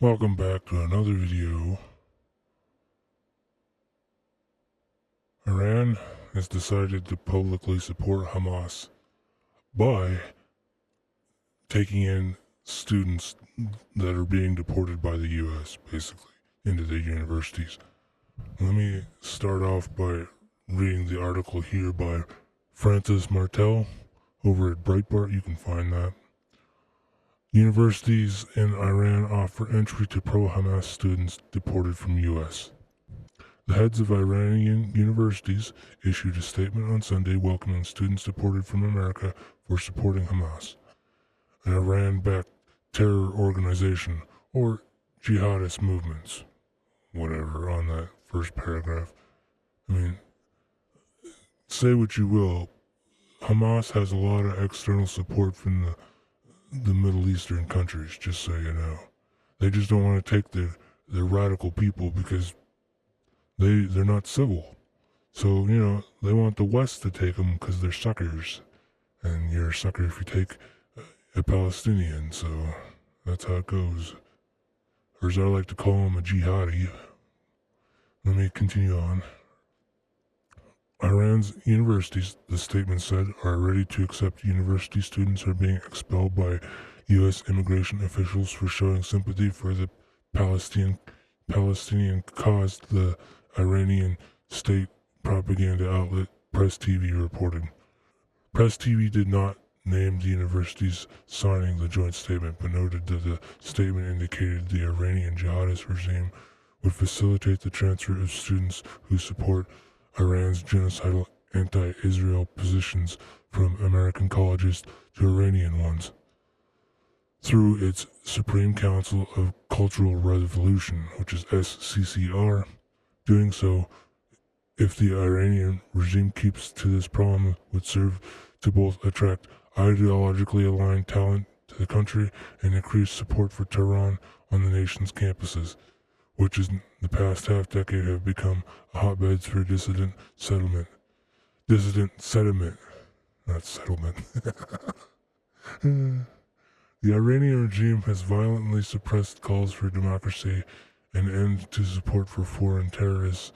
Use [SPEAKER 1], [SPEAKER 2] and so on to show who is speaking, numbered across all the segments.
[SPEAKER 1] Welcome back to another video. Iran has decided to publicly support Hamas by taking in students that are being deported by the U.S., basically, into their universities. Let me start off by reading the article here by Francis Martel over at Breitbart. You can find that. Universities in Iran offer entry to pro-Hamas students deported from U.S. The heads of Iranian universities issued a statement on Sunday welcoming students deported from America for supporting Hamas, an Iran-backed terror organization, or jihadist movements, whatever, on that first paragraph. I mean, say what you will, Hamas has a lot of external support from the Middle Eastern countries, just so you know. They just don't want to take the radical people because they're not civil. So, they want the West to take them because they're suckers. And you're a sucker if you take a Palestinian, so that's how it goes. Or as I like to call him, a jihadi. Let me continue on. Iran's universities, the statement said, are ready to accept university students who are being expelled by U.S. immigration officials for showing sympathy for the Palestinian cause, the Iranian state propaganda outlet Press TV reported. Press TV did not name the universities signing the joint statement, but noted that the statement indicated the Iranian jihadist regime would facilitate the transfer of students who support Iran's genocidal anti-Israel positions from American colleges to Iranian ones. Through its Supreme Council of Cultural Revolution, which is SCCR, doing so, if the Iranian regime keeps to this problem, would serve to both attract ideologically aligned talent to the country and increase support for Tehran on the nation's campuses, which in the past half-decade have become hotbeds for dissident sediment, not settlement. The Iranian regime has violently suppressed calls for democracy and end to support for foreign terrorists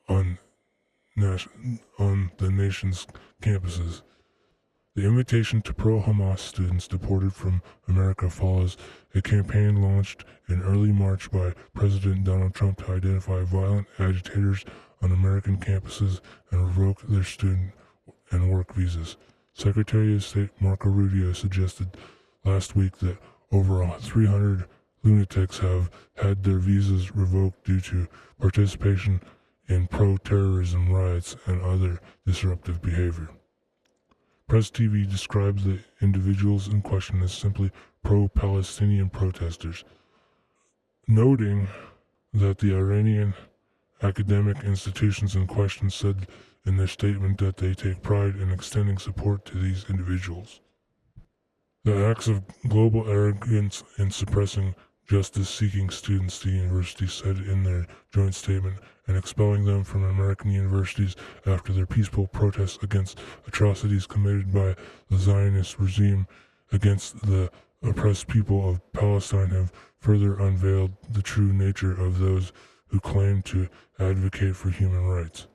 [SPEAKER 1] on the nation's campuses. The invitation to pro-Hamas students deported from America follows a campaign launched in early March by President Donald Trump to identify violent agitators on American campuses and revoke their student and work visas. Secretary of State Marco Rubio suggested last week that over 300 lunatics have had their visas revoked due to participation in pro-terrorism riots and other disruptive behavior. Press TV describes the individuals in question as simply pro-Palestinian protesters, noting that the Iranian academic institutions in question said in their statement that they take pride in extending support to these individuals. The acts of global arrogance in suppressing justice-seeking students, the university said in their joint statement, and expelling them from American universities after their peaceful protests against atrocities committed by the Zionist regime against the oppressed people of Palestine have further unveiled the true nature of those who claim to advocate for human rights.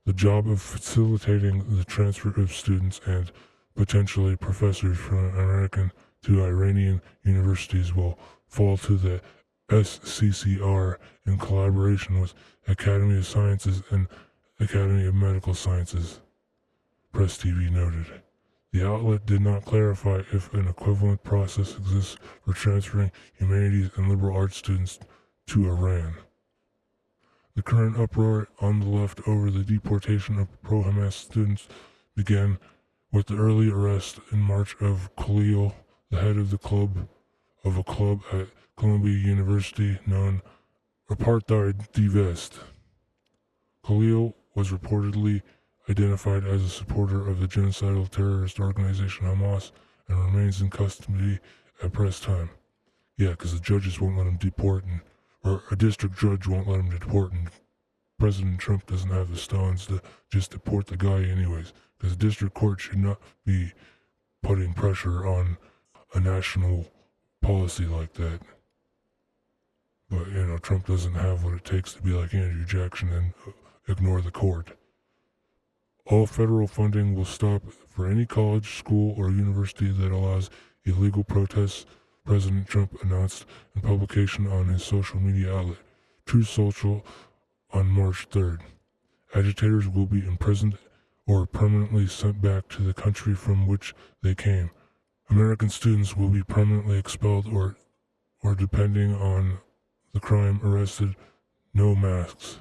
[SPEAKER 1] The job of facilitating the transfer of students and potentially professors from American to Iranian universities will fall to the SCCR in collaboration with Academy of Sciences and Academy of Medical Sciences, Press TV noted. The outlet did not clarify if an equivalent process exists for transferring humanities and liberal arts students to Iran. The current uproar on the left over the deportation of pro-Hamas students began with the early arrest in March of Khalil, the head of a club at Columbia University known Apartheid Divest. Khalil was reportedly identified as a supporter of the genocidal terrorist organization Hamas and remains in custody at press time. Yeah, because the judges won't let him deport, or a district judge won't let him deport, and President Trump doesn't have the stones to just deport the guy anyways, because the district court should not be putting pressure on a national policy like that. But, Trump doesn't have what it takes to be like Andrew Jackson and ignore the court. All federal funding will stop for any college, school, or university that allows illegal protests, President Trump announced in publication on his social media outlet, Truth Social, on March 3rd. Agitators will be imprisoned or permanently sent back to the country from which they came. American students will be permanently expelled or depending on the crime, arrested, no masks.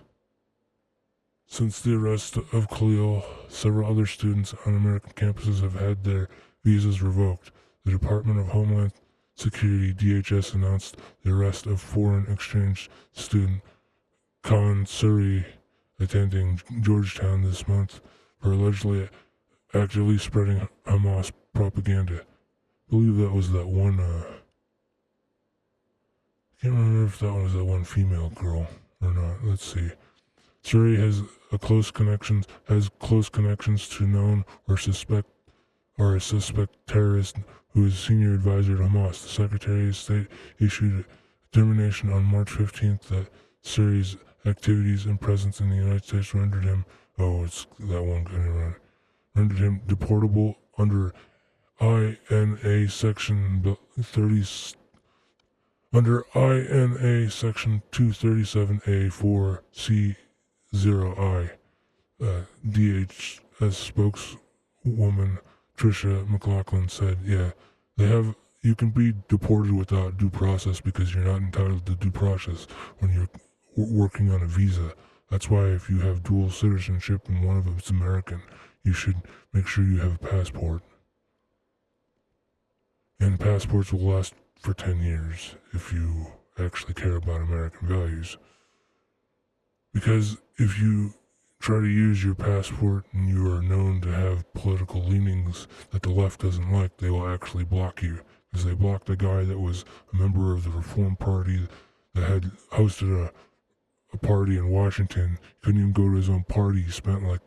[SPEAKER 1] Since the arrest of Khalil, several other students on American campuses have had their visas revoked. The Department of Homeland Security, DHS, announced the arrest of foreign exchange student Khan Suri attending Georgetown this month for allegedly actively spreading Hamas propaganda. I believe that was that one, I can't remember if that was that one female girl or not. Let's see. Suri has close connections to known or a suspect terrorist who is senior advisor to Hamas. The Secretary of State issued a determination on March 15th that Suri's activities and presence in the United States rendered him deportable under INA Section 237A4C0I. DHS spokeswoman Tricia McLaughlin said, you can be deported without due process because you're not entitled to due process when you're working on a visa. That's why if you have dual citizenship and one of them is American, you should make sure you have a passport. And passports will last for 10 years if you actually care about American values. Because if you try to use your passport and you are known to have political leanings that the left doesn't like, they will actually block you. Because they blocked a guy that was a member of the Reform Party that had hosted a party in Washington. He couldn't even go to his own party. He spent like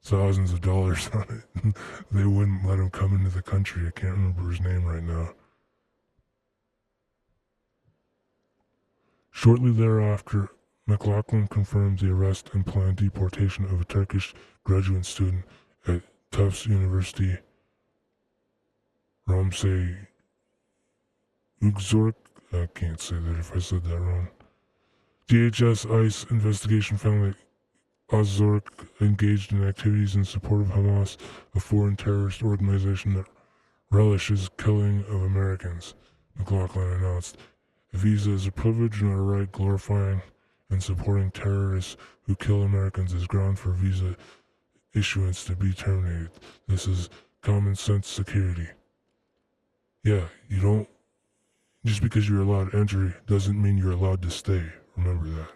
[SPEAKER 1] thousands of dollars on it. They wouldn't let him come into the country. I can't remember his name right now. Shortly thereafter, McLaughlin confirmed the arrest and planned deportation of a Turkish graduate student at Tufts University, Ramsey Ugzork. I can't say that if I said that wrong. DHS ICE investigation found that Ozork engaged in activities in support of Hamas, a foreign terrorist organization that relishes killing of Americans, McLaughlin announced. A visa is a privilege, not a right. Glorifying and supporting terrorists who kill Americans is ground for visa issuance to be terminated. This is common sense security. Just because you're allowed entry doesn't mean you're allowed to stay. Remember that.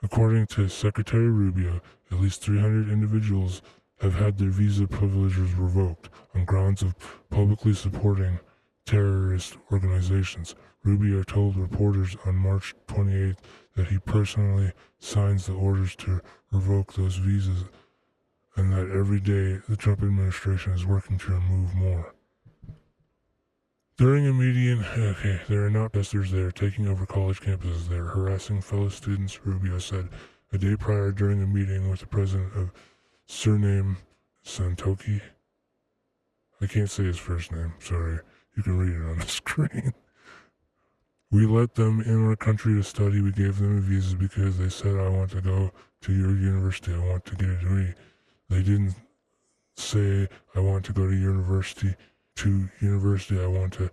[SPEAKER 1] According to Secretary Rubio, at least 300 individuals have had their visa privileges revoked on grounds of publicly supporting terrorist organizations. Rubio told reporters on March 28th that he personally signs the orders to revoke those visas and that every day the Trump administration is working to remove more. During a meeting, there are not protesters there taking over college campuses. They are harassing fellow students, Rubio said a day prior during a meeting with the president of surname Santoki. I can't say his first name, sorry. You can read it on the screen. We let them in our country to study. We gave them a visa because they said, I want to go to your university. I want to get a degree. They didn't say, I want to go to university. I want to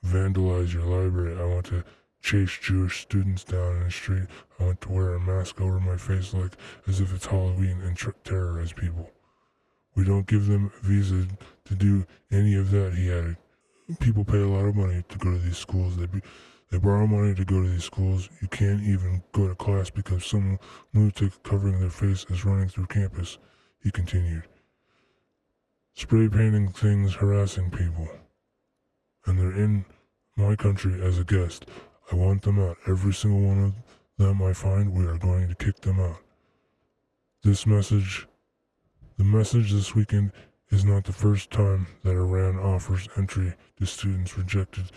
[SPEAKER 1] vandalize your library. I want to chase Jewish students down in the street. I want to wear a mask over my face like as if it's Halloween and terrorize people. We don't give them a visa to do any of that, he added. People pay a lot of money to go to these schools. They borrow money to go to these schools. You can't even go to class because some lunatic covering their face is running through campus, he continued. Spray painting things, harassing people. And they're in my country as a guest. I want them out. Every single one of them I find, we are going to kick them out. The message this weekend is not the first time that Iran offers entry to students rejected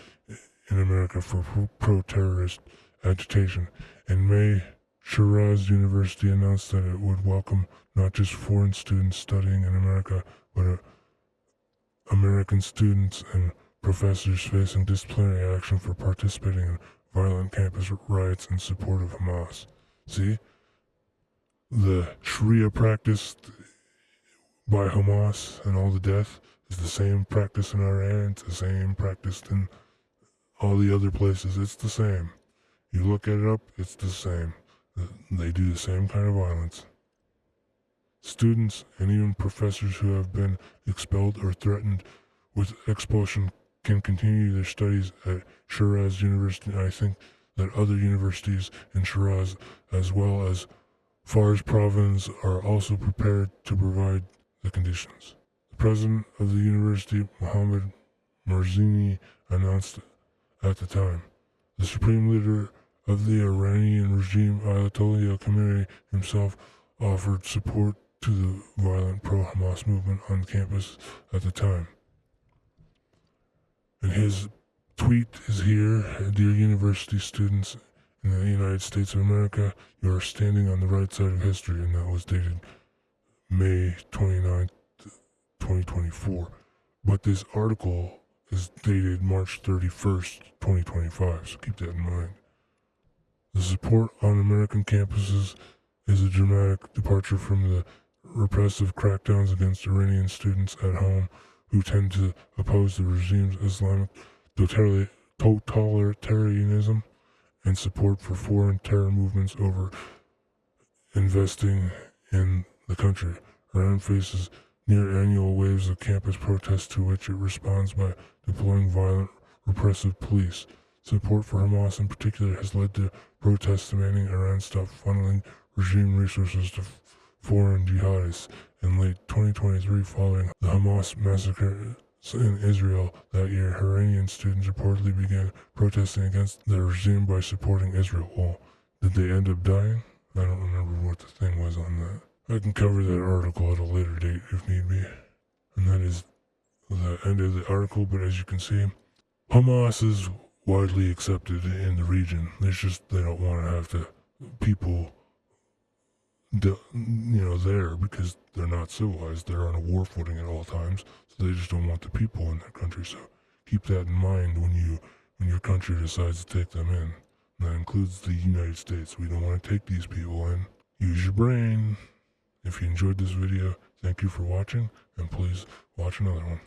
[SPEAKER 1] in America for pro-terrorist agitation. In May, Shiraz University announced that it would welcome not just foreign students studying in America, but American students and professors facing disciplinary action for participating in violent campus riots in support of Hamas. See? The Sharia practiced by Hamas and all the death is the same practice in Iran. It's the same practice in all the other places. It's the same. You look at it up, it's the same. They do the same kind of violence. Students and even professors who have been expelled or threatened with expulsion can continue their studies at Shiraz University, and I think that other universities in Shiraz, as well as Fars province, are also prepared to provide the conditions. The president of the university, Mohammad Marzini, announced at the time. The supreme leader of the Iranian regime, Ayatollah Khamenei himself, offered support to the violent pro-Hamas movement on campus at the time. And his tweet is here: "Dear university students in the United States of America, you are standing on the right side of history," and that was dated May 29th, 2024. But this article is dated March 31st, 2025, so keep that in mind. The support on American campuses is a dramatic departure from the repressive crackdowns against Iranian students at home who tend to oppose the regime's Islamic totalitarianism and support for foreign terror movements over investing in the country. Iran faces near annual waves of campus protests to which it responds by deploying violent, repressive police. Support for Hamas in particular has led to protests demanding Iran stop funneling regime resources to foreign jihadists. In late 2023, following the Hamas massacre in Israel that year, Iranian students reportedly began protesting against the regime by supporting Israel. Well, did they end up dying? I don't remember what the thing was on that. I can cover that article at a later date if need be. And that is the end of the article, but as you can see, Hamas is widely accepted in the region. It's just they don't want to have people there because they're not civilized. They're on a war footing at all times, so they just don't want the people in their country. So keep that in mind when your country decides to take them in. And that includes the United States. We don't want to take these people in. Use your brain. If you enjoyed this video, thank you for watching, and please watch another one.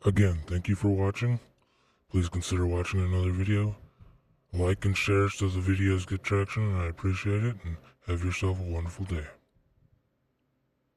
[SPEAKER 1] Again, thank you for watching. Please consider watching another video. Like and share so the videos get traction, and I appreciate it, and have yourself a wonderful day.